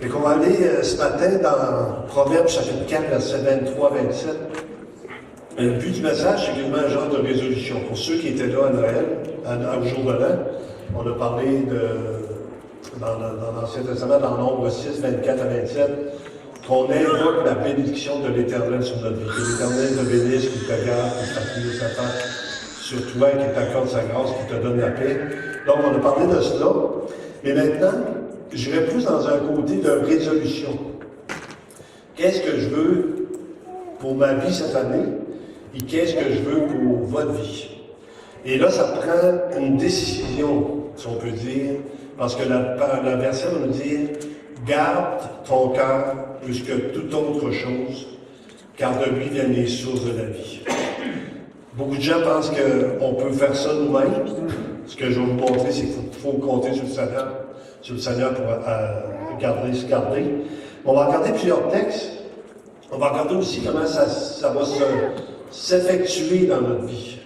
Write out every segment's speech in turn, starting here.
Et qu'on va aller ce matin dans Proverbes chapitre 4, verset 23-27. Le but du message, c'est quasiment un genre de résolution. Pour ceux qui étaient là à Noël, au jour de l'an, on a parlé dans l'Ancien Testament, dans Nombre 6, 24 à 27, qu'on invoque la bénédiction de l'Éternel sur notre vie. Que l'Éternel te bénisse, qu'il te garde, qu'il t'appuie sa face sur toi, qu'il t'accorde sa grâce, qu'il te donne la paix. Donc, on a parlé de cela. Mais maintenant, j'irai plus dans un côté de résolution. Qu'est-ce que je veux pour ma vie cette année et qu'est-ce que je veux pour votre vie? Et là, ça prend une décision, si on peut dire, parce que la verset va nous dire « Garde ton cœur plus que toute autre chose, car de lui viennent les sources de la vie. » Beaucoup de gens pensent qu'on peut faire ça nous-mêmes. Ce que je vais vous montrer, c'est qu'il faut compter sur le Seigneur pour se garder. On va regarder plusieurs textes. On va regarder aussi comment ça va s'effectuer dans notre vie.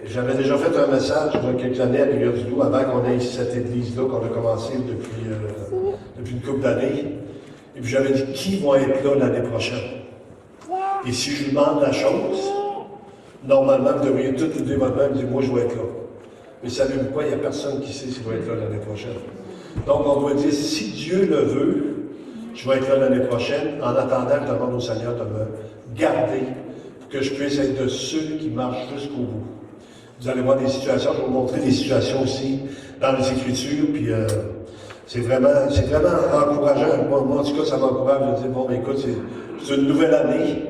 J'avais déjà fait un message il y a quelques années à Rivière-du-Loup, avant qu'on ait cette église-là, qu'on a commencé depuis une couple d'années. Et puis j'avais dit, qui vont être là l'année prochaine? Et si je vous demande la chose, normalement, vous devriez tout vous dire votre-même, dire, moi je vais être là. Mais savez-vous quoi, il n'y a personne qui sait s'il va être là l'année prochaine. Donc on doit dire, si Dieu le veut, je vais être là l'année prochaine. En attendant, je demande au Seigneur de me garder pour que je puisse être de ceux qui marchent jusqu'au bout. Vous allez voir des situations, je vais vous montrer des situations aussi dans les Écritures, puis c'est vraiment encourageant. Moi, en tout cas, ça m'encourage de dire, bon, mais écoute, c'est une nouvelle année.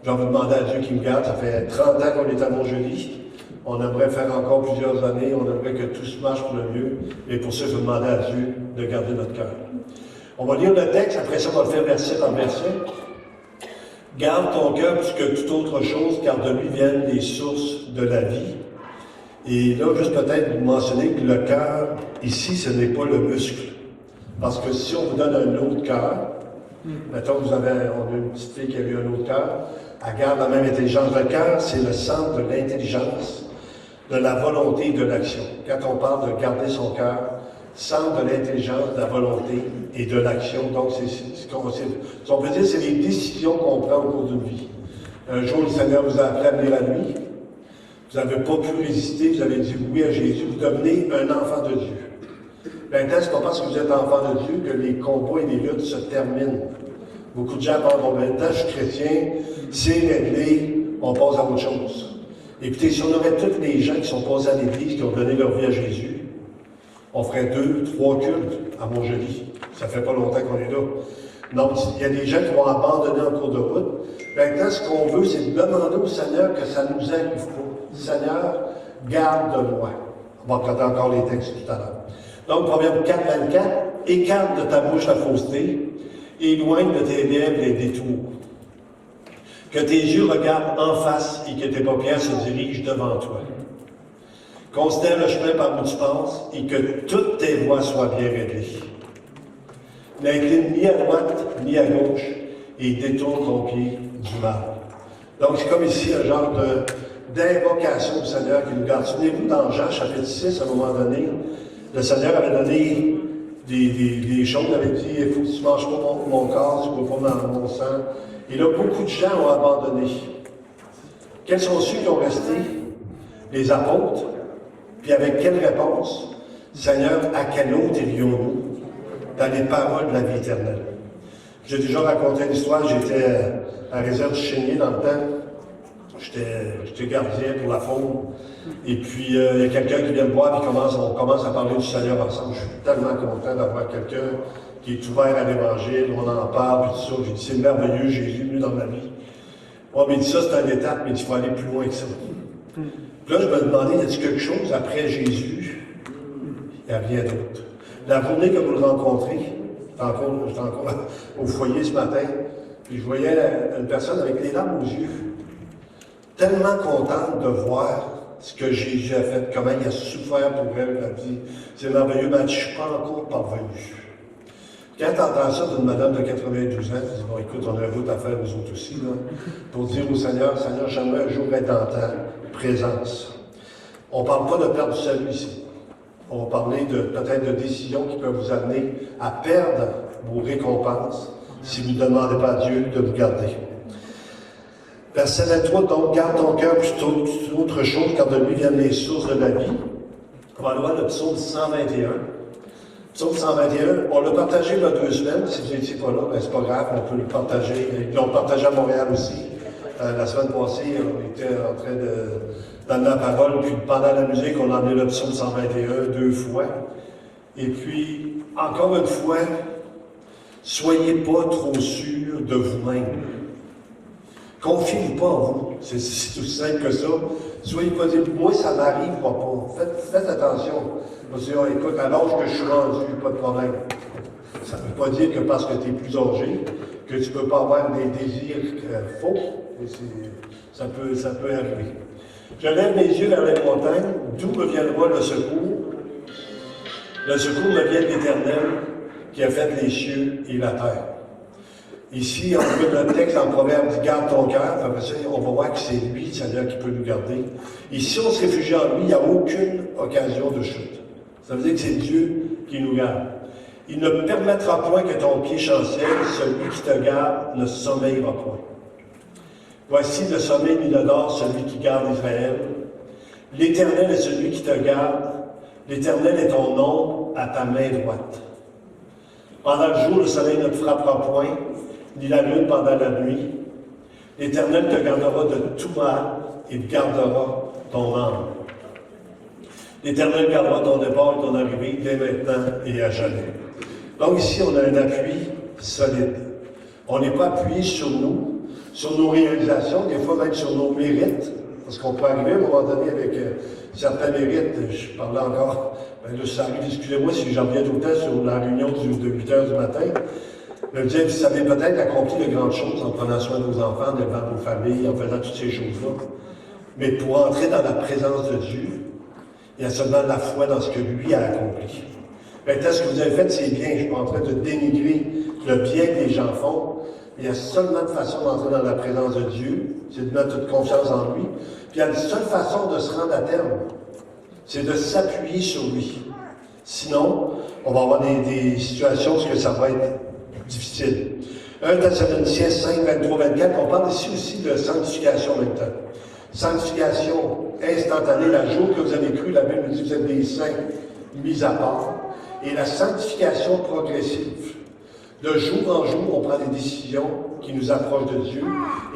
Je vais vous demander à Dieu qui me garde. Ça fait 30 ans qu'on est à Montjoly. On aimerait faire encore plusieurs années. On aimerait que tout se marche pour le mieux. Et pour ça, je vais demander à Dieu de garder notre cœur. On va lire le texte. Après ça, on va le faire verset par verset. Garde ton cœur plus que toute autre chose, car de lui viennent les sources de la vie. Et là, juste peut-être vous mentionner que le cœur, ici, ce n'est pas le muscle. Parce que si on vous donne un autre cœur, mettons que on a une petite fille qui a eu un autre cœur, elle garde la même intelligence. Le cœur, c'est le centre de l'intelligence, de la volonté et de l'action. Quand on parle de garder son cœur, centre de l'intelligence, de la volonté et de l'action. Donc, on peut dire c'est les décisions qu'on prend au cours d'une vie. Un jour, le Seigneur vous a appelé à venir à lui. Vous n'avez pas pu résister, vous avez dit oui à Jésus, vous devenez un enfant de Dieu. Maintenant, c'est pas parce que vous êtes enfant de Dieu que les combats et les luttes se terminent. Beaucoup de gens pensent, bon, maintenant, je suis chrétien, c'est réglé, on passe à autre chose. Écoutez, si on aurait tous les gens qui sont passés à l'église, qui ont donné leur vie à Jésus, on ferait 2, 3 cultes à Montjoly. Ça fait pas longtemps qu'on est là. Donc, il y a des gens qui vont abandonner en cours de route. Maintenant, ce qu'on veut, c'est de demander au Seigneur que ça ne nous arrive pas. Seigneur, garde-moi. On va regarder encore les textes tout à l'heure. Donc, Proverbe 4, 24, écarte de ta bouche la fausseté, éloigne de tes lèvres les détours. Que tes yeux regardent en face et que tes paupières se dirigent devant toi. Considère le chemin par où tu passes et que toutes tes voies soient bien réglées. N'incline ni à droite ni à gauche et détourne ton pied du mal. Donc, c'est comme ici un genre d'invocation du Seigneur qui nous garde. Souvenez-vous, dans Jean chapitre 6, à un moment donné, le Seigneur avait donné des choses, il avait dit, il faut que tu ne manges pas mon corps, tu ne bois pas mon sang. Et là, beaucoup de gens ont abandonné. Quels sont ceux qui ont resté? Les apôtres. Puis avec quelle réponse? Seigneur, à quel autre irions-nous dans les paroles de la vie éternelle? J'ai déjà raconté une histoire, j'étais à la réserve du Chénier dans le temps. J'étais gardien pour la faune. Et puis, il y a quelqu'un qui vient me voir et on commence à parler du Seigneur ensemble. Je suis tellement content d'avoir quelqu'un qui est ouvert à l'Évangile, on en parle, puis tout ça. J'ai dit, c'est merveilleux, Jésus est venu dans ma vie. On m'a dit, ça, c'est une étape, mais il faut aller plus loin que ça. Puis là, je me demandais, y a-t-il quelque chose après Jésus? Il n'y a rien d'autre. La journée que vous le rencontrez, j'étais encore au foyer ce matin, puis je voyais une personne avec les larmes aux yeux, tellement contente de voir ce que Jésus a fait, comment il a souffert pour elle. Elle a dit, c'est merveilleux, mais je ne suis pas encore parvenu. Quand tu entends ça d'une madame de 92 ans, tu dis, bon, écoute, on a un bout à faire, nous autres aussi, là, pour dire au Seigneur, Seigneur, j'aimerais un jour être dans ta présence. On ne parle pas de perdre du salut ici. On va parler peut-être de décisions qui peuvent vous amener à perdre vos récompenses si vous ne demandez pas à Dieu de vous garder. Verset 23, donc, garde ton cœur plutôt qu'autre chose, car de lui viennent les sources de la vie. On va aller voir le psaume 121. Psaume 121, on l'a partagé il y a 2 semaines. Si vous n'étiez pas là, ben, c'est pas grave, on peut le partager. Ils l'ont partagé à Montréal aussi. La semaine passée, on était en train de donner la parole, puis pendant la musique, on a emmené le psaume 121 2 fois. Et puis, encore une fois, soyez pas trop sûrs de vous-même. Confiez pas en vous. C'est aussi simple que ça. Soyez pas dit, moi, ça m'arrive pas. Faites attention. Vous dites, oh, écoute, à l'âge que je suis rendu, pas de problème. Ça ne veut pas dire que parce que tu es plus âgé, que tu ne peux pas avoir des désirs faux. Ça peut arriver. Je lève mes yeux vers les montagnes, d'où me viendra le secours. Le secours me vient de l'Éternel, qui a fait les cieux et la terre. Ici, on voit le texte en Proverbe dit garde ton cœur. On va voir que c'est lui, Seigneur, qui peut nous garder. Et si on se réfugie en lui, il n'y a aucune occasion de chute. Ça veut dire que c'est Dieu qui nous garde. Il ne permettra point que ton pied chancelle, celui qui te garde ne sommeillera point. Voici le sommeil ni le dort, celui qui garde Israël. L'Éternel est celui qui te garde. L'Éternel est ton ombre à ta main droite. Pendant le jour, le soleil ne te frappera point, ni la lune pendant la nuit. L'Éternel te gardera de tout mal et gardera ton âme. L'Éternel gardera ton départ et ton arrivée dès maintenant et à jamais. Donc ici, on a un appui solide. On n'est pas appuyé sur nous, sur nos réalisations, des fois même sur nos mérites, parce qu'on peut arriver à un moment donné avec certains mérites. Je parlais encore, ben là, ça arrive, excusez-moi si j'en viens tout le temps sur la réunion de 8 h du matin. Je me disais, vous savez peut-être accompli de grandes choses en prenant soin de vos enfants, en élevant vos familles, en faisant toutes ces choses-là. Mais pour entrer dans la présence de Dieu, il y a seulement la foi dans ce que lui a accompli. Maintenant, ce que vous avez fait, c'est bien. Je ne suis pas en train de dénigrer le bien que les gens font. Il y a seulement une façon d'entrer dans la présence de Dieu, c'est de mettre toute confiance en lui. Puis il y a une seule façon de se rendre à terme, c'est de s'appuyer sur lui. Sinon, on va avoir des situations où ça va être difficile. 1 Thessaloniciens 5, 23, 24, on parle ici aussi de sanctification en même temps. Sanctification instantanée, le jour que vous avez cru, la Bible nous dit que vous êtes des saints mis à part. Et la sanctification progressive. De jour en jour, on prend des décisions qui nous approchent de Dieu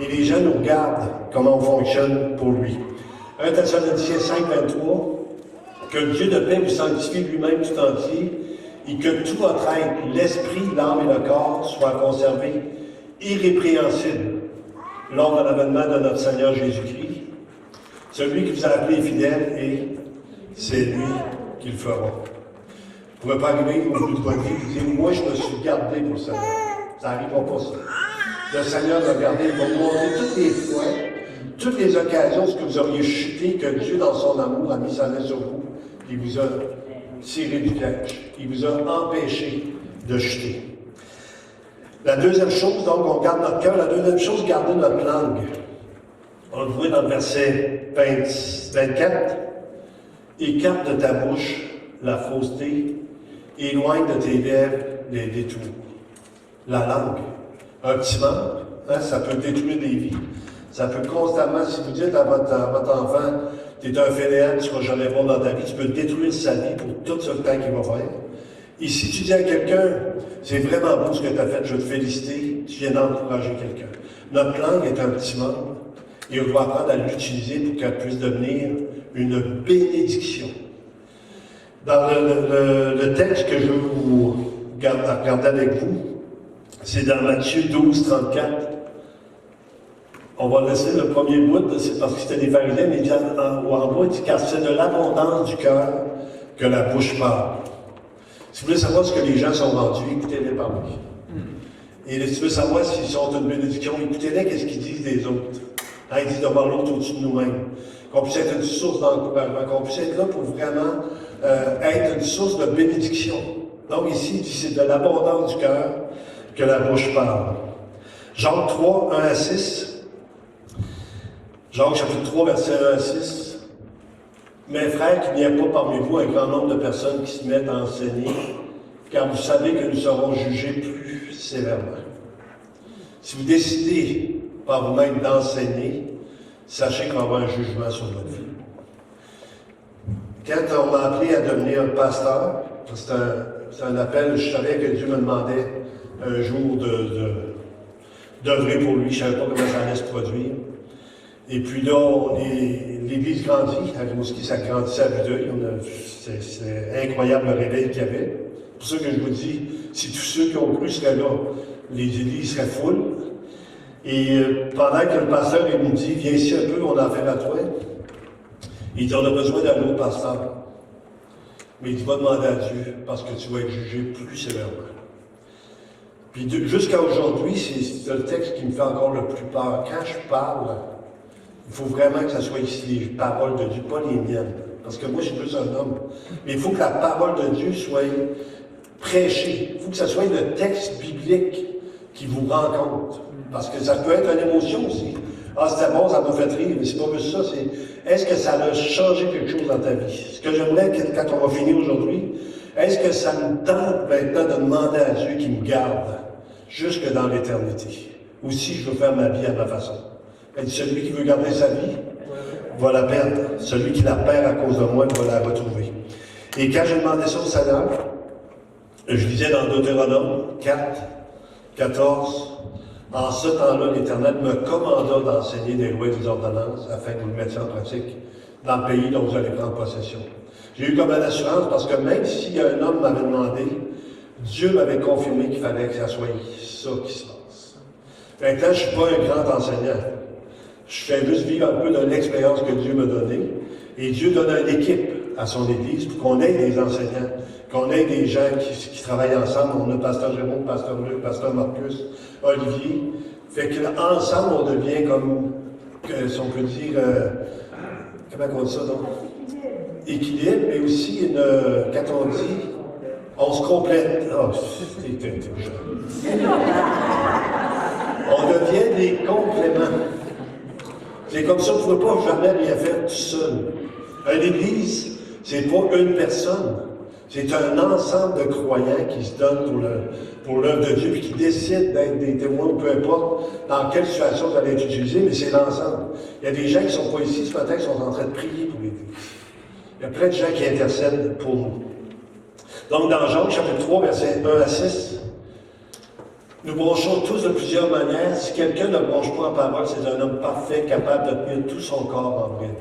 et les gens nous regardent comment on fonctionne pour lui. 1 Thessaloniciens 5, 23, que le Dieu de paix vous sanctifie lui-même tout entier et que tout votre être, l'esprit, l'âme et le corps soient conservés irrépréhensibles lors de l'avènement de notre Seigneur Jésus-Christ. Celui qui vous a appelé est fidèle et c'est lui qui le fera. Vous ne pouvez pas arriver au bout de votre vie et dire, moi je me suis gardé pour le Seigneur. Ça n'arrivera pas ça. Le Seigneur m'a gardé, il va vous montrer toutes les fois, toutes les occasions où vous auriez chuté, que Dieu dans son amour a mis sa main sur vous, il vous a tiré du piège. Il vous a empêché de chuter. La deuxième chose, donc, on garde notre cœur. La deuxième chose, garder notre langue. On le voit dans le verset 24. Écarte de ta bouche la fausseté, éloigne de tes lèvres les détours. La langue, un petit membre, hein, ça peut détruire des vies. Ça peut constamment, si vous dites à votre enfant, tu es un fainéant, tu ne seras jamais bon dans ta vie, tu peux détruire sa vie pour tout ce temps qu'il va faire. Et si tu dis à quelqu'un, c'est vraiment beau ce que tu as fait, je veux te féliciter, tu viens d'encourager quelqu'un. Notre langue est un petit membre et on doit apprendre à l'utiliser pour qu'elle puisse devenir une bénédiction. Dans le texte que je veux vous regarder avec vous, c'est dans Matthieu 12, 34. On va laisser le premier bout, c'est parce que c'était des pharisiens, mais il dit en bas, il dit, car c'est de l'abondance du cœur que la bouche parle. Si vous voulez savoir ce que les gens sont rendus, écoutez-les parler. Et si vous voulez savoir s'ils sont une bénédiction, écoutez-les, qu'est-ce qu'ils disent des autres. Hein, ils disent de voir l'autre au-dessus de nous-mêmes. Qu'on puisse être une source d'encouragement, qu'on puisse être là pour vraiment être une source de bénédiction. Donc ici, il dit c'est de l'abondance du cœur que la bouche parle. Jacques 3, 1 à 6. Jacques chapitre 3, verset 1 à 6. Mes frères, qu'il n'y ait pas parmi vous un grand nombre de personnes qui se mettent à enseigner, car vous savez que nous serons jugés plus sévèrement. Si vous décidez par vous-même d'enseigner, sachez qu'il va y avoir un jugement sur votre vie. Quand on m'a appelé à devenir pasteur, c'est un appel, je savais que Dieu me demandait un jour d'œuvrer pour lui, je ne savais pas comment ça allait se produire. Et puis là, l'Église grandit, à Rimouski, ça grandissait à vue d'œil, c'est incroyable le réveil qu'il y avait. C'est pour ça que je vous dis, si tous ceux qui ont cru seraient là, les églises seraient full. Et pendant que le pasteur il nous dit, viens ici un peu, on a affaire à toi, il dit, on a besoin d'un autre pasteur. Mais il dit, va demander à Dieu, parce que tu vas être jugé plus sévèrement. Puis jusqu'à aujourd'hui, c'est le texte qui me fait encore le plus peur. Quand je parle, il faut vraiment que ce soit ici les paroles de Dieu, pas les miennes. Parce que moi, je suis plus un homme. Mais il faut que la parole de Dieu soit prêchée. Il faut que ce soit le texte biblique qui vous rencontre. Parce que ça peut être une émotion aussi. Ah, c'était bon, ça m'a fait rire, mais c'est pas juste ça. C'est est-ce que ça a changé quelque chose dans ta vie? Ce que j'aimerais, quand on va finir aujourd'hui, est-ce que ça me tente maintenant de demander à Dieu qu'il me garde jusque dans l'éternité? Ou si je veux faire ma vie à ma façon? Et celui qui veut garder sa vie va la perdre. Celui qui la perd à cause de moi va la retrouver. Et quand j'ai demandé ça au Seigneur, je disais dans Deutéronome 4, 14, en ce temps-là, l'Éternel me commanda d'enseigner des lois et des ordonnances afin que vous le mettiez en pratique dans le pays dont vous allez prendre possession. J'ai eu comme une assurance parce que même si un homme m'avait demandé, Dieu m'avait confirmé qu'il fallait que ça soit ça qui se passe. Maintenant, je ne suis pas un grand enseignant. Je fais juste vivre un peu de l'expérience que Dieu m'a donnée. Et Dieu donne une équipe à son Église pour qu'on ait des enseignants, qu'on ait des gens qui travaillent ensemble. On a Pasteur Jérôme, Pasteur Luc, Pasteur Marcus, Olivier. Fait qu'ensemble, on devient comme, si on peut dire, comment on dit ça donc? Équilibre, mais aussi, quand on dit, on se complète. Oh, on devient des compléments. C'est comme ça, vous ne pouvez pas jamais rien faire tout seul. Une église, c'est pas une personne. C'est un ensemble de croyants qui se donnent pour l'œuvre de Dieu, puis qui décident d'être des témoins, ou peu importe dans quelle situation vous allez être utilisé, mais c'est l'ensemble. Il y a des gens qui ne sont pas ici ce matin qui sont en train de prier pour l'Église. Il y a plein de gens qui intercèdent pour nous. Donc, dans Jean, chapitre 3, versets 1 à 6, nous bronchons tous de plusieurs manières. Si quelqu'un ne bronche pas en parole, c'est un homme parfait, capable de tenir tout son corps en bride.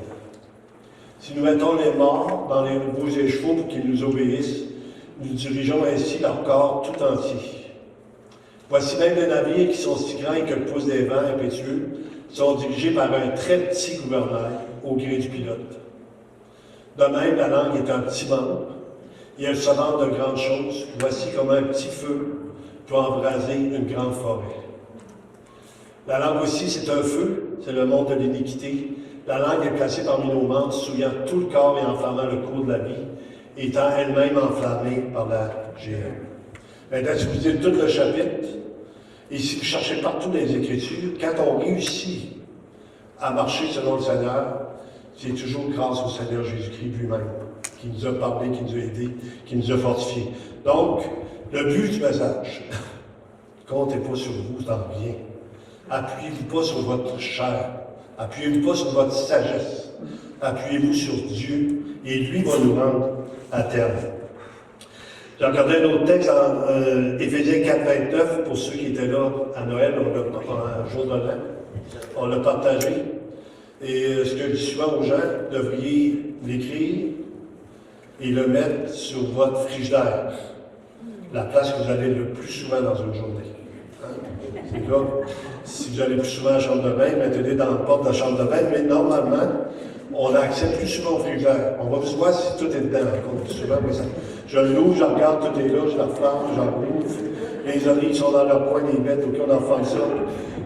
Si nous mettons les morts dans les veaux et chevaux pour qu'ils nous obéissent, nous dirigeons ainsi leur corps tout entier. Voici même des navires qui sont si grands et que le pouce des vents impétueux sont dirigés par un très petit gouvernail au gré du pilote. De même, la langue est un petit membre, et elle se vante de grandes choses. Voici comment un petit feu peut embraser une grande forêt. La langue aussi, c'est un feu, c'est le monde de l'iniquité. La langue est placée parmi nos membres, souillant tout le corps et enflammant le cours de la vie, étant elle-même enflammée par la géhenne. Maintenant, si vous dites tout le chapitre, et si vous cherchez partout dans les Écritures, quand on réussit à marcher selon le Seigneur, c'est toujours grâce au Seigneur Jésus-Christ lui-même, qui nous a parlé, qui nous a aidés, qui nous a fortifiés. Donc, le but du message, comptez pas sur vous dans rien. Appuyez-vous pas sur votre chair. Appuyez-vous pas sur votre sagesse. Appuyez-vous sur Dieu et lui va nous rendre à terme. J'ai regardé un autre texte en Éphésiens 4, 29, pour ceux qui étaient là à Noël, un jour de l'an. On l'a partagé. Et ce que je dis souvent aux gens, vous devriez l'écrire et le mettre sur votre frigidaire. La place que vous allez le plus souvent dans une journée. C'est comme si vous allez plus souvent à la chambre de bain, mettez-les dans la porte de la chambre de bain, mais normalement, on a accès plus souvent au frigidaire. On va voir si tout est dedans, encore plus souvent. Mais ça, je l'ouvre, je regarde, tout est là, je la ferme, j'en ouvre. Les olives sont dans leur coin, les bêtes, aucun enfant ça.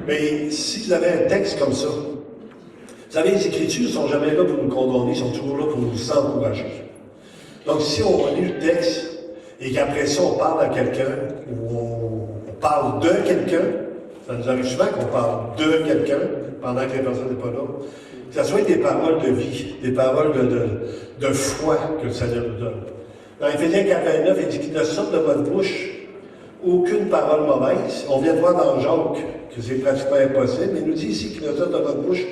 Mais si vous avez un texte comme ça, vous savez, les Écritures ne sont jamais là pour nous condamner, ils sont toujours là pour nous encourager. Donc, si on lit le texte, et qu'après ça, on parle à quelqu'un, ou on parle de quelqu'un, ça nous arrive souvent qu'on parle de quelqu'un, pendant que la personne n'est pas là. Que ce soit des paroles de vie, des paroles de foi que le Seigneur nous donne. Dans Éphésiens 4:29, il dit qu'il ne sorte de votre bouche aucune parole mauvaise. On vient de voir dans Jacques que c'est pratiquement impossible, mais il nous dit ici qu'il ne sorte de votre bouche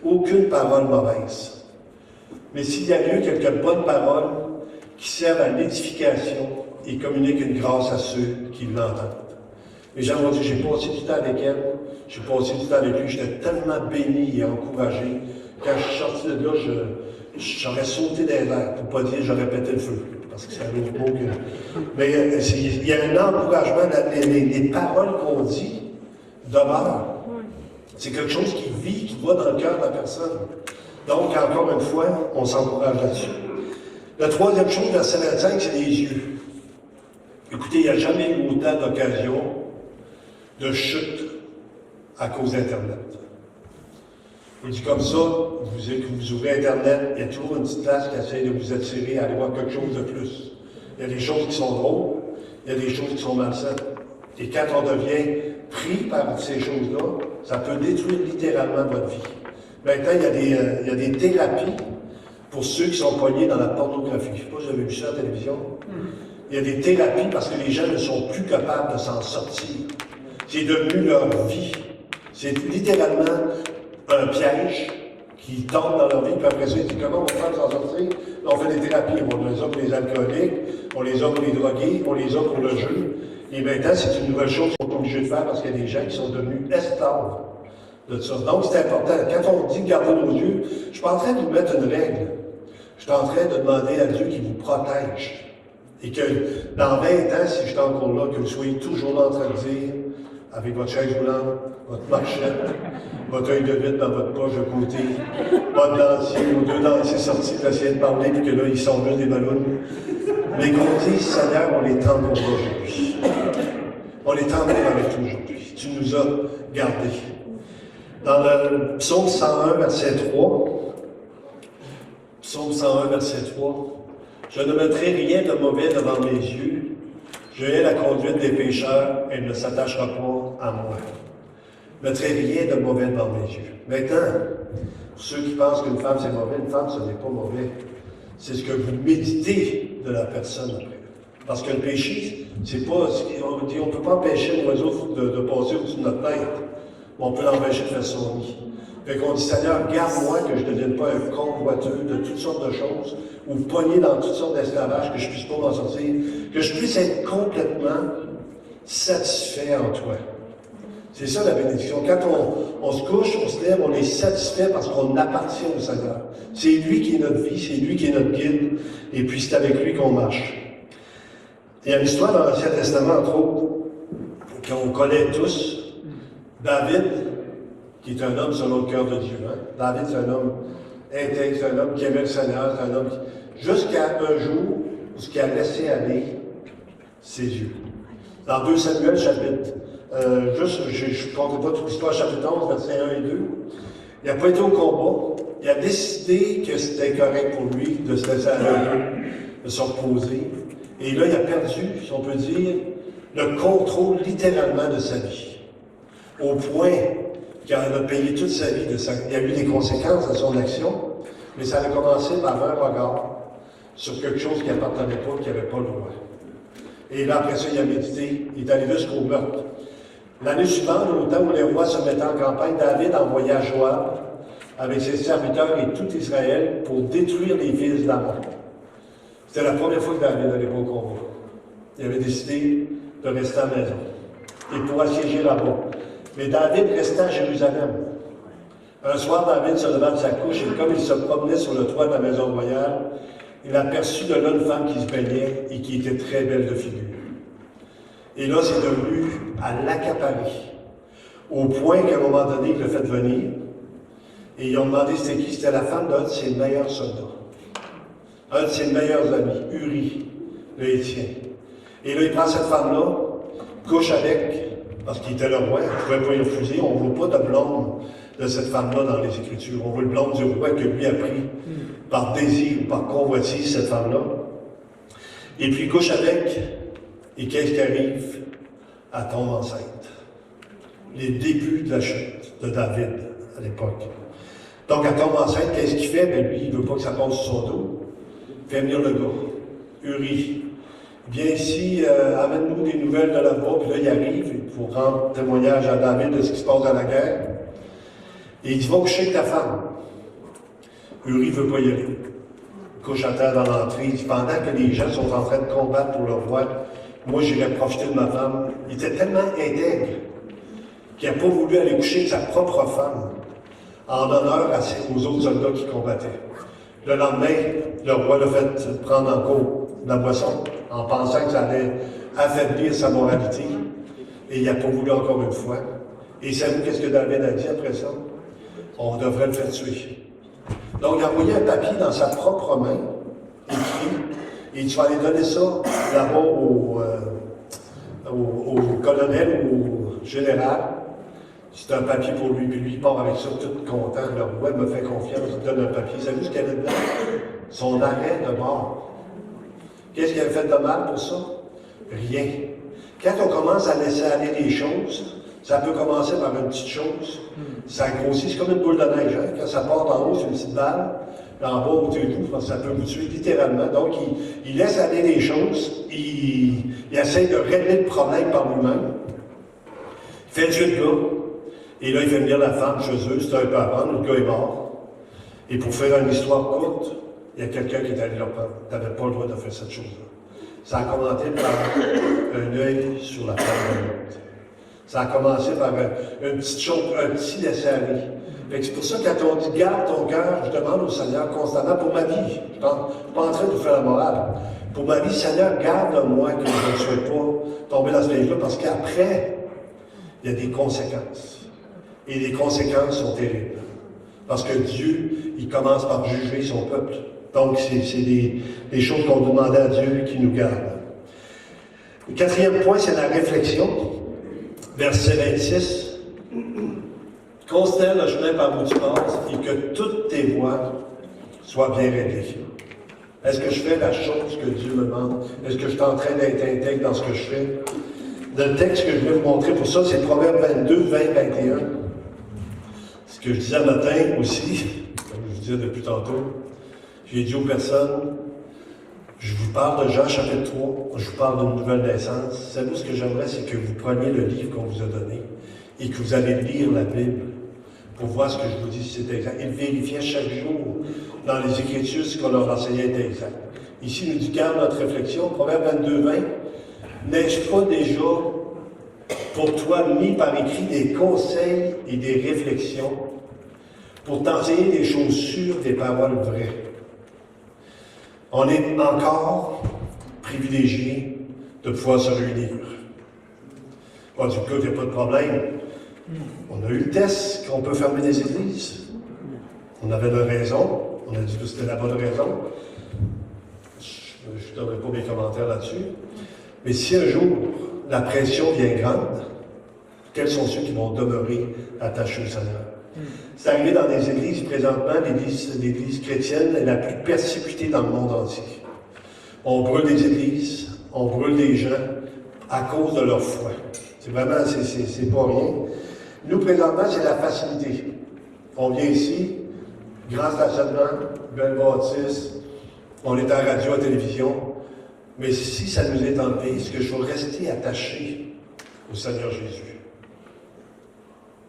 aucune parole mauvaise. Mais s'il y a lieu quelques bonnes paroles qui servent à l'édification et communiquent une grâce à ceux qui l'entendent. Les gens m'ont dit, j'ai passé du temps avec elle, j'ai passé du temps avec lui, j'étais tellement béni et encouragé. Quand je suis sorti de là, j'aurais sauté dans l'air, pour ne pas dire j'aurais pété le feu, parce que c'est un autre mot que... Mais il y a un encouragement, les paroles qu'on dit demeurent. C'est quelque chose qui vit, qui va dans le cœur de la personne. Donc, encore une fois, on s'encourage là-dessus. La troisième chose, verset 25, c'est les yeux. Écoutez, il n'y a jamais eu autant d'occasions de chute à cause d'Internet. Je vous dis comme ça, vous ouvrez Internet, il y a toujours une petite place qui essaie de vous attirer à aller voir quelque chose de plus. Il y a des choses qui sont drôles, il y a des choses qui sont malsaines. Et quand on devient pris par ces choses-là, ça peut détruire littéralement votre vie. Maintenant, il y a des thérapies pour ceux qui sont pognés dans la pornographie. Je ne sais pas si vous avez vu ça à la télévision. Il y a des thérapies parce que les gens ne sont plus capables de s'en sortir. C'est devenu leur vie. C'est littéralement un piège qui tombe dans leur vie, puis après ça, ils disent comment on va faire s'en sortir? Là, on fait des thérapies. On les a pour les alcooliques, on les a pour les drogués, on les a pour le jeu. Et maintenant, c'est une nouvelle chose qu'on est obligé de faire parce qu'il y a des gens qui sont devenus esclaves de ça. Donc, c'est important. Quand on dit garder nos yeux, je ne suis pas en train de vous mettre une règle. Je suis en train de demander à Dieu qu'il vous protège. Et que dans 20 ans, si je suis encore là, que vous soyez toujours là en train de dire, avec votre chaise roulante, votre marchette, votre œil de vitre dans votre poche de côté, pas de dentier, ou deux dentiers sortis pour essayer de parler, puis que là, ils sont juste des ballons. Mais qu'on dise, Seigneur, on les tend pour aujourd'hui. On les tend avec toi aujourd'hui. Tu nous as gardés. Dans le psaume 101, verset 3, psaume 101, verset 3, je ne mettrai rien de mauvais devant mes yeux. Je hais la conduite des pécheurs, elle ne s'attachera pas à moi. Je ne mettrai rien de mauvais devant mes yeux. Maintenant, pour ceux qui pensent qu'une femme c'est mauvais, une femme ce n'est pas mauvais. C'est ce que vous méditez de la personne après. Parce que le péché, c'est pas. On dit, on ne peut pas empêcher un oiseau de passer au-dessus de notre tête. On peut l'empêcher de faire son nid. Fait qu'on dit, Seigneur, garde-moi que je ne devienne pas un convoiteux de toutes sortes de choses, ou pogné dans toutes sortes d'esclavages, que je ne puisse pas m'en sortir, que je puisse être complètement satisfait en toi. C'est ça la bénédiction. Quand on se couche, on se lève, on est satisfait parce qu'on appartient au Seigneur. C'est lui qui est notre vie, c'est lui qui est notre guide, et puis c'est avec lui qu'on marche. Il y a une histoire dans l'Ancien Testament, entre autres, qu'on connaît tous. David, qui est un homme selon le cœur de Dieu. Hein? David, c'est un homme intègre, c'est un homme qui aimait le Seigneur, c'est un homme qui... Jusqu'à un jour où ce qui a laissé aller ses yeux. Dans 2 Samuel, chapitre... je ne compte pas toute l'histoire, chapitre 11, versets 1 et 2. Il n'a pas été au combat. Il a décidé que c'était correct pour lui de se laisser aller, de se reposer. Et là, il a perdu, si on peut dire, le contrôle littéralement de sa vie. Au point qu'il a payé toute sa vie. Il y a eu des conséquences à son action, mais ça a commencé par un regard sur quelque chose qui n'appartenait pas, qui n'avait pas le droit. Et là, après ça, il a médité, il est allé jusqu'au meurtre. L'année suivante, au temps où les rois se mettaient en campagne, David envoya Joab avec ses serviteurs et tout Israël pour détruire les fils d'Amon. C'était la première fois que David allait pas au combat. Il avait décidé de rester à la maison et pour assiéger là-bas. Mais David restait à Jérusalem. Un soir, David se leva de sa couche et comme il se promenait sur le toit de la maison royale, il aperçut de là une femme qui se baignait et qui était très belle de figure. Et là, c'est devenu à l'accaparer, au point qu'à un moment donné, il l'a fait venir, et ils ont demandé c'était qui. C'était la femme d'un de ses meilleurs soldats, un de ses meilleurs amis, Uri, le Héthien. Et là, il prend cette femme-là, couche avec, parce qu'il était le roi, il ne pouvait pas y refuser. On ne voit pas de blonde de cette femme-là dans les Écritures. On voit le blonde du roi que lui a pris par désir ou par convoitise, cette femme-là. Et puis il couche avec, et qu'est-ce qui arrive? Elle tombe enceinte. Les débuts de la chute de David à l'époque. Donc, elle tombe enceinte, qu'est-ce qu'il fait? Ben, lui, il ne veut pas que ça passe sur son dos. Il fait venir le gars, Uri. Il vient ici, amène-nous des nouvelles de là-bas, puis là, il arrive pour rendre témoignage à David de ce qui se passe dans la guerre. Et il dit, va coucher avec ta femme. Uri ne veut pas y aller. Il couche à terre dans l'entrée. Il dit, pendant que les gens sont en train de combattre pour le roi, moi, j'irai profiter de ma femme. Il était tellement intègre qu'il n'a pas voulu aller coucher avec sa propre femme en honneur aux autres soldats qui combattaient. Le lendemain, le roi l'a fait prendre en cours la boisson en pensant que ça allait affaiblir sa moralité. Et il n'a pas voulu encore une fois. Et savez-vous qu'est-ce que David a dit après ça? On devrait le faire tuer. Donc, il a envoyé un papier dans sa propre main, écrit, et tu vas aller donner ça là-bas au colonel ou au général. C'est un papier pour lui, puis lui, il part avec ça tout content. Le roi me fait confiance, il donne un papier. Savez-vous ce qu'il y avait dedans? Son arrêt de mort. Qu'est-ce qu'il avait fait de mal pour ça? Rien. Quand on commence à laisser aller les choses, ça peut commencer par une petite chose. Ça grossit, c'est comme une boule de neige. Hein? Quand ça part en haut, c'est une petite balle. En bas, au dessus, ça peut vous tuer littéralement. Donc, il laisse aller les choses. Il essaie de régler le problème par lui-même. Il fait tuer le gars. Et là, il fait venir la femme chez eux. C'était un peu avant. Le gars est mort. Et pour faire une histoire courte, il y a quelqu'un qui est allé leur parler. Tu n'avais pas le droit de faire cette chose-là. Ça a commencé par un œil sur la femme de l'autre. Ça a commencé par une petite chose, un petit laisser-aller. C'est pour ça que quand on dit « garde ton cœur », je demande au Seigneur constamment pour ma vie. Je ne suis pas en train de vous faire la morale. Pour ma vie, Seigneur, garde-moi que je ne sois pas tombé dans ce piège-là, parce qu'après, il y a des conséquences. Et les conséquences sont terribles. Parce que Dieu, il commence par juger son peuple. Donc, c'est des choses qu'on demande à Dieu qui nous gardent. Le quatrième point, c'est la réflexion. Verset 26. Considère le chemin par où tu passes et que toutes tes voies soient bien réglées. Est-ce que je fais la chose que Dieu me demande? Est-ce que je suis en train d'être intègre dans ce que je fais? Le texte que je vais vous montrer pour ça, c'est Proverbe 22, 20, 21. Ce que je disais matin aussi, comme je vous disais depuis tantôt, j'ai dit aux personnes, je vous parle de Jean chapitre 3, je vous parle d'une nouvelle naissance. Savez-vous ce que j'aimerais, c'est que vous preniez le livre qu'on vous a donné et que vous allez lire la Bible pour voir ce que je vous dis si c'est exact. Ils vérifiaient chaque jour dans les Écritures ce qu'on leur enseignait était exact. Ici, il nous dit, garde notre réflexion, Proverbe 22, 20. N'ai-je pas déjà pour toi mis par écrit des conseils et des réflexions pour t'enseigner des choses sûres, des paroles vraies? On est encore privilégié de pouvoir se réunir. Bon, du coup, il n'y a pas de problème. On a eu le test qu'on peut fermer des églises. On avait de raison. On a dit que c'était la bonne raison. Je ne donnerai pas mes commentaires là-dessus. Mais si un jour, la pression vient grande, quels sont ceux qui vont demeurer attachés au Seigneur? C'est arrivé dans des églises, présentement, l'église chrétienne est la plus persécutée dans le monde entier. On brûle des églises, on brûle des gens à cause de leur foi. C'est vraiment, c'est pas rien. Nous, présentement, c'est la facilité. On vient ici, grand stationnement, belle bâtisse, on est à radio, à télévision, mais si ça nous est enlevé, est-ce que je veux rester attaché au Seigneur Jésus?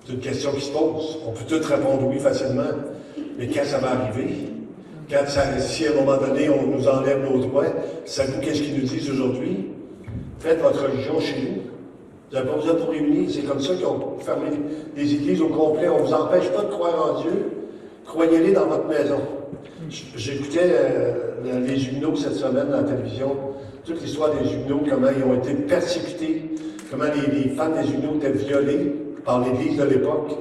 C'est une question qui se pose. On peut tout répondre oui facilement, mais quand ça va arriver, si à un moment donné on nous enlève nos droits, savez-vous qu'est-ce qu'ils nous disent aujourd'hui? Faites votre religion chez nous. Vous n'avez pas besoin de vous réunir. C'est comme ça qu'ils ont fermé les églises au complet. On ne vous empêche pas de croire en Dieu. Croyez-les dans votre maison. J'écoutais les Huguenots cette semaine à la télévision, toute l'histoire des Huguenots, comment ils ont été persécutés, comment les femmes des Huguenots étaient violées par l'Église de l'époque,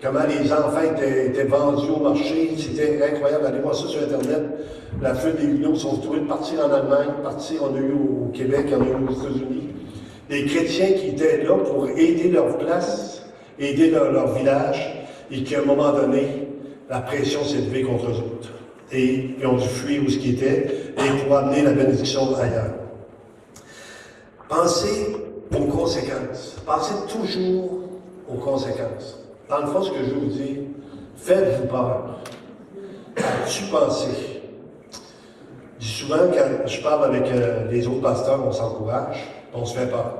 comment les enfants étaient vendus au marché. C'était incroyable. Allez voir ça sur Internet. La fuite des Huguenots sont retrouvés de partir en Allemagne, on a eu au Québec, on a eu aux États-Unis. Des chrétiens qui étaient là pour aider leur place, aider leur village, et qu'à un moment donné, la pression s'est levée contre eux autres. Et ils ont dû fuir où ce qui était, et pour amener la bénédiction ailleurs. Pensez aux conséquences. Pensez toujours aux conséquences. Dans le fond, ce que je vous dis, Faites-vous peur. As-tu pensé? Je dis souvent, quand je parle avec les autres pasteurs, on s'encourage, on se fait peur.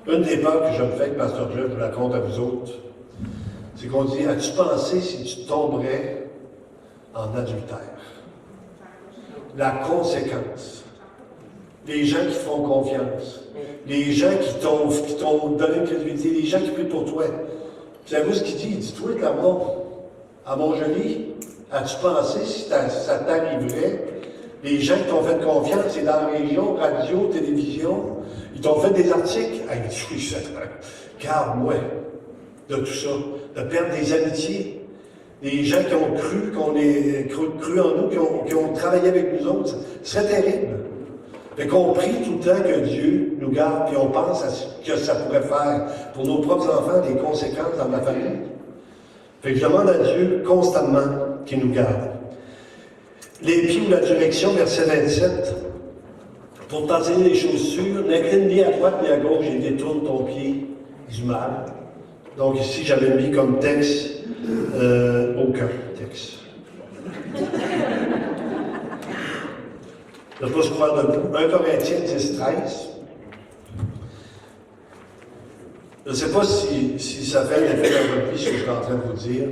Une des peurs que je me fais avec Pasteur Jeff, je vous la raconte à vous autres, c'est qu'on dit, as-tu pensé si tu tomberais en adultère? La conséquence. Les gens qui te font confiance. Les gens qui t'ont donné une crédibilité. Les gens qui prient pour toi. Vous savez ce qu'il dit? Il dit, toi, là-bas, à Montjoly, as-tu pensé si ça t'arriverait? Les gens qui t'ont fait confiance, c'est dans la région, radio, télévision, ils t'ont fait des articles. Ah, il dit, oui, garde-moi de tout ça, de perdre des amitiés, des gens qui ont cru, cru en nous, qui ont travaillé avec nous autres. Ce serait terrible. Fait qu'on prie tout le temps que Dieu nous garde, puis on pense à ce que ça pourrait faire pour nos propres enfants, des conséquences dans ma famille. Fait que je demande à Dieu constamment qu'il nous garde. Les pieds ou la direction, verset 27. Pour t'enseigner les choses sûres, n'incline ni à droite ni à gauche et détourne ton pied du mal. Donc ici, j'avais mis comme texte aucun texte. Ne pas se croire debout. 1 Corinthiens 10, 13. Je ne sais pas si ça fait un effet dans votre vie, ce que je suis en train de vous dire.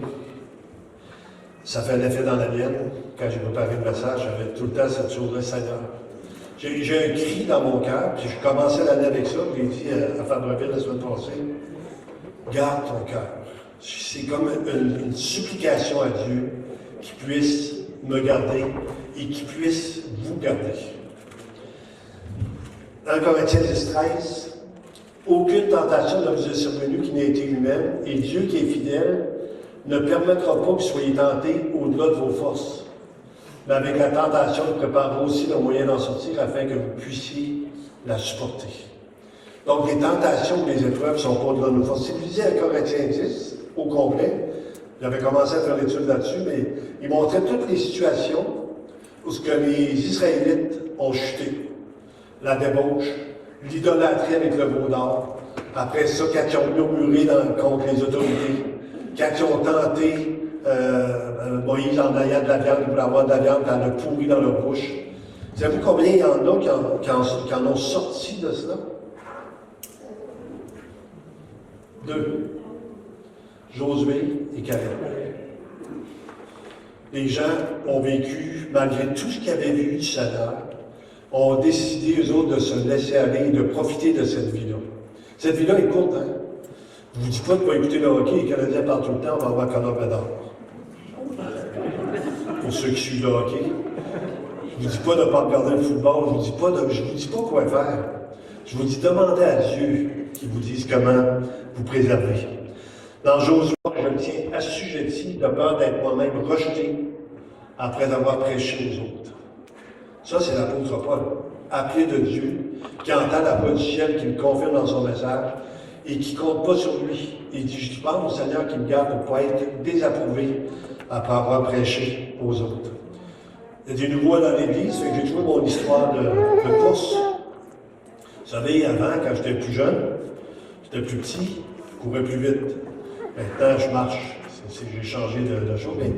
Ça fait un effet dans la mienne. Quand j'ai préparé le message, j'avais tout le temps cette chose-là, Seigneur. J'ai un cri dans mon cœur, puis je commençais l'année avec ça, puis j'ai dit à Fabreville la semaine passée, garde ton cœur. C'est comme une supplication à Dieu qui puisse me garder et qui puisse vous garder. Dans Corinthiens 10, 13, aucune tentation ne vous est survenue qui n'ait été humaine, et Dieu qui est fidèle ne permettra pas que vous soyez tentés au-delà de vos forces. Mais avec la tentation, il préparera aussi le moyen d'en sortir afin que vous puissiez la supporter. Donc, les tentations ou les épreuves ne sont pas au-delà de nos forces. Si vous lisez à Corinthiens 10, au complet, j'avais commencé à faire l'étude là-dessus, mais il montrait toutes les situations où ce que les Israélites ont chuté. La débauche, l'idolâtrie avec le veau d'or. Après ça, quand ils ont murmuré contre les autorités, quand ils ont tenté Moïse en ayant de la viande, il voulait avoir de la viande, elle a pourri dans leur bouche. Savez-vous combien il y en a qui en ont sorti de cela? 2. Josué et Caleb. Les gens ont vécu, malgré tout ce qu'ils avaient vu du Seigneur, ont décidé, eux autres, de se laisser aller et de profiter de cette vie-là. Cette vie-là est courte, hein? Je ne vous dis pas de ne pas écouter le hockey, les Canadiens parlent tout le temps, on va avoir Connor Bedard. Pour ceux qui suivent le hockey. Je ne vous dis pas de ne pas regarder le football, je ne vous dis pas quoi faire. Je vous dis demandez à Dieu qu'il vous dise comment vous préserver. Dans Josué, je me tiens assujetti de peur d'être moi-même rejeté après avoir prêché aux autres. Ça, c'est l'apôtre Paul, appelé de Dieu, qui entend la voix du ciel, qui le confirme dans son message et qui ne compte pas sur lui. Il dit, je demande au Seigneur qui me garde pour ne pas être désapprouvé après avoir prêché aux autres. Il y a des nouveaux dans l'Église, fait que j'ai trouvé mon histoire de course. Vous savez, avant, quand j'étais plus jeune, j'étais plus petit, je courais plus vite. Maintenant, je marche. J'ai changé de chose, mais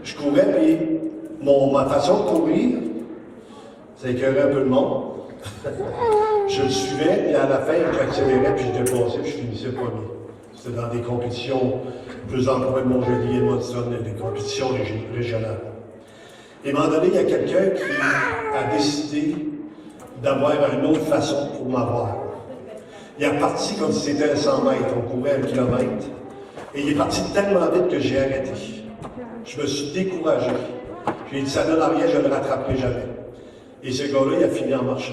je courais, puis ma façon de courir, ça écœurait un peu le monde. Je le suivais, et à la fin, j'accélérais, puis je dépassais, puis je finissais premier. C'était dans des compétitions plus en point de Montjoly et Monson, des compétitions régionales. Et à un moment donné, il y a quelqu'un qui a décidé d'avoir une autre façon pour m'avoir. Il est parti comme si c'était 100 mètres, on courait 1 kilomètre. Et il est parti tellement vite que j'ai arrêté. Je me suis découragé. J'ai dit, ça donne à rien, je ne le rattraperai jamais. Et ce gars-là, il a fini en marchant.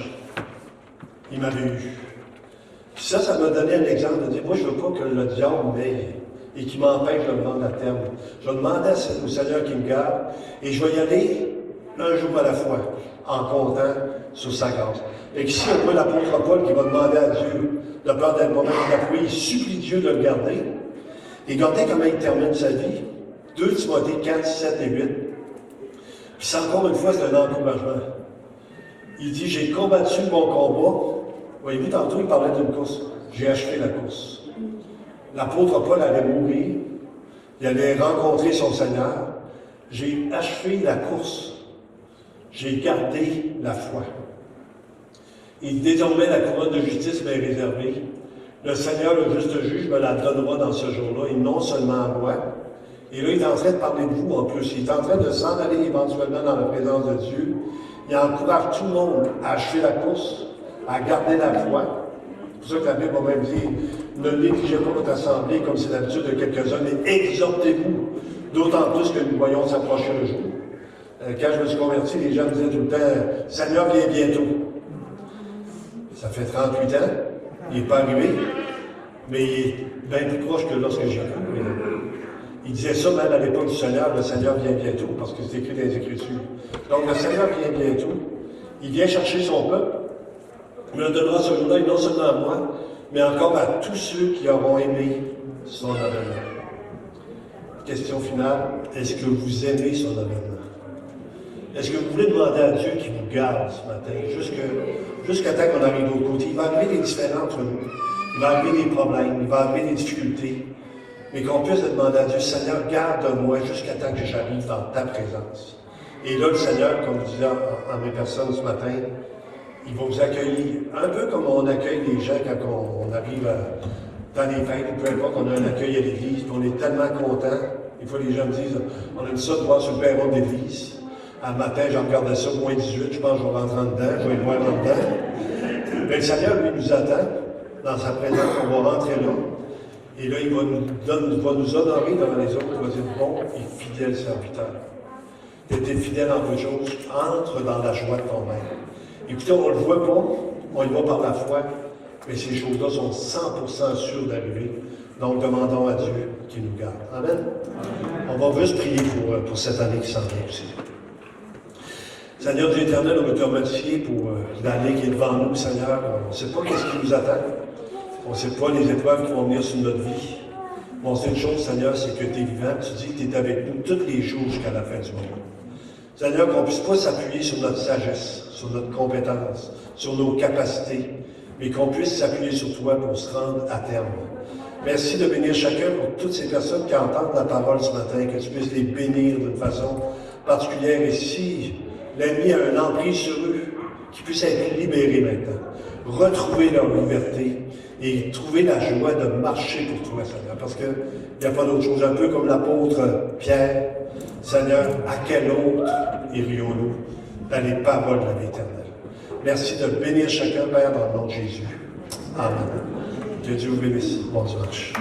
Il m'avait eu. Puis ça m'a donné un exemple de dire, moi, je ne veux pas que le diable m'aille et qu'il m'empêche de me rendre à terme. Je vais demander au Seigneur qu'il me garde et je vais y aller un jour à la fois, en comptant sur sa grâce. Et qu'ici, on voit l'apôtre Paul qui va demander à Dieu, de peur d'être moment d'appui, il supplie Dieu de le garder. Et regardez comment il termine sa vie. 2 Timothée 4, 7 et 8. Puis ça, encore une fois, c'est un encouragement. Il dit, j'ai combattu mon combat. Voyez-vous, tantôt, il parlait d'une course. J'ai achevé la course. L'apôtre Paul allait mourir. Il allait rencontrer son Seigneur. J'ai achevé la course. J'ai gardé la foi. Et désormais, la couronne de justice m'est réservée. Le Seigneur, le juste juge, me la donnera dans ce jour-là, et non seulement à moi. Et là, il est en train de parler de vous en plus. Il est en train de s'en aller éventuellement dans la présence de Dieu. Il encourage tout le monde à achever la course, à garder la foi. C'est pour ça que la Bible va même dire, ne négligez pas votre assemblée comme c'est l'habitude de quelques-uns, mais exhortez-vous, d'autant plus que nous voyons s'approcher le jour. Quand je me suis converti, les gens me disaient tout le temps, Seigneur vient bientôt. Ça fait 38 ans, il n'est pas arrivé, mais il est bien plus proche que lorsque j'ai cru. Il disait ça même à l'époque du Seigneur, le Seigneur vient bientôt, parce que c'est écrit dans les Écritures. Donc le Seigneur vient bientôt, il vient chercher son peuple, il me le donnera ce jour-là, et non seulement à moi, mais encore à tous ceux qui auront aimé son avènement. Question finale, est-ce que vous aimez son avènement? Est-ce que vous voulez demander à Dieu qu'il vous garde ce matin, jusqu'à temps qu'on arrive de l'autre côté? Il va arriver des différends entre nous, il va arriver des problèmes, il va arriver des difficultés, mais qu'on puisse demander à Dieu, Seigneur, garde-moi jusqu'à temps que j'arrive dans ta présence. Et là, le Seigneur, comme je disais à mes personnes ce matin, il va vous accueillir, un peu comme on accueille les gens quand on arrive dans les fêtes, ou peu importe, on a un accueil à l'église, puis on est tellement content. Des fois, les gens me disent, on aime ça de voir sur le perron de l'église. Un matin, je regardais ça, moins 18, je pense que je vais rentrer en dedans, je vais le voir en dedans. Mais le Seigneur, lui, nous attend dans sa présence, on va rentrer là. Et là, il va nous honorer devant les autres, il va dire, bon et fidèle serviteur. Tu étais fidèle en peu de choses, entre dans la joie de ton maître. Écoutez, on ne le voit pas, on y va par la foi, mais ces choses-là sont 100% sûres d'arriver. Donc, demandons à Dieu qu'il nous garde. Amen. On va juste prier pour cette année qui s'en vient aussi. Seigneur Dieu éternel, on veut te remercier pour l'année qui est devant nous, Seigneur. On ne sait pas qu'est-ce qui nous attend. On ne sait pas les épreuves qui vont venir sur notre vie. Mais on sait une chose, Seigneur, c'est que tu es vivant. Tu dis que tu es avec nous tous les jours jusqu'à la fin du monde. Seigneur, qu'on ne puisse pas s'appuyer sur notre sagesse, sur notre compétence, sur nos capacités, mais qu'on puisse s'appuyer sur toi pour se rendre à terme. Merci de bénir chacun pour toutes ces personnes qui entendent la parole ce matin, que tu puisses les bénir d'une façon particulière. Et si l'ennemi a un emprise sur eux, qu'ils puissent être libérés maintenant, retrouver leur liberté et trouver la joie de marcher pour toi, Seigneur. Parce qu'il n'y a pas d'autre chose, un peu comme l'apôtre Pierre. Seigneur, à quel autre irions-nous dans les paroles de la vie éternelle? Merci de bénir chacun, Père, dans le nom de Jésus. Amen. Que Dieu vous bénisse. Bon dimanche.